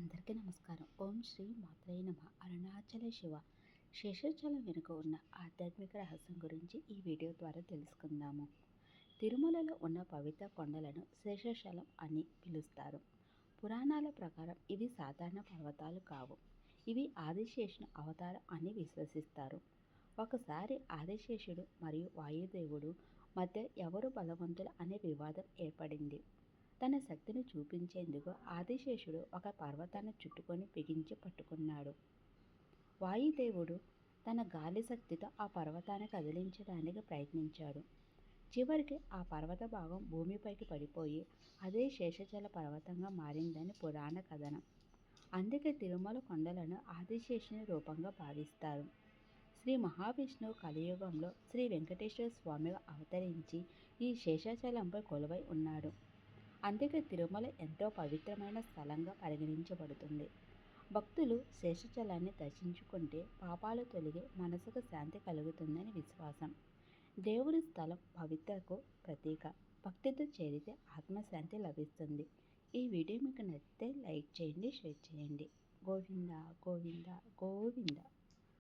అందరికీ నమస్కారం. ఓం శ్రీ మాత్రే నమః. అరుణాచల శివ. శేషాచలం వెనుక ఉన్న ఆధ్యాత్మిక రహస్యం గురించి ఈ వీడియో ద్వారా తెలుసుకుందాము. తిరుమలలో ఉన్న పవిత్ర కొండలను శేషాచలం అని పిలుస్తారు. పురాణాల ప్రకారం ఇవి సాధారణ పర్వతాలు కావు. ఇవి ఆదిశేషుని అవతారం అని విశ్వసిస్తారు. ఒకసారి ఆదిశేషుడు మరియు వాయుదేవుడు మధ్య ఎవరు బలవంతులు అనే వివాదం ఏర్పడింది. తన శక్తిని చూపించేందుకు ఆదిశేషుడు ఒక పర్వతాన్ని చుట్టుకొని బిగించి పట్టుకున్నాడు. వాయుదేవుడు తన గాలి శక్తితో ఆ పర్వతాన్ని కదిలించడానికి ప్రయత్నించాడు. చివరికి ఆ పర్వత భాగం భూమిపైకి పడిపోయి అదే శేషాచల పర్వతంగా మారిందని పురాణ కథనం. అందుకే తిరుమల కొండలను ఆదిశేషుని రూపంగా భావిస్తారు. శ్రీ మహావిష్ణువు కలియుగంలో శ్రీ వెంకటేశ్వర స్వామిగా అవతరించి ఈ శేషాచలంపై కొలువై ఉన్నాడు. అందుకే తిరుమల ఎంతో పవిత్రమైన స్థలంగా పరిగణించబడుతుంది. భక్తులు శేషాచలాన్ని దర్శించుకుంటే పాపాలు తొలగి మనసుకు శాంతి కలుగుతుందని విశ్వాసం. దేవుడి స్థలం పవిత్రకు ప్రతీక. భక్తితో చేరితే ఆత్మశాంతి లభిస్తుంది. ఈ వీడియో మీకు నచ్చితే లైక్ చేయండి, షేర్ చేయండి. గోవింద గోవింద గోవింద.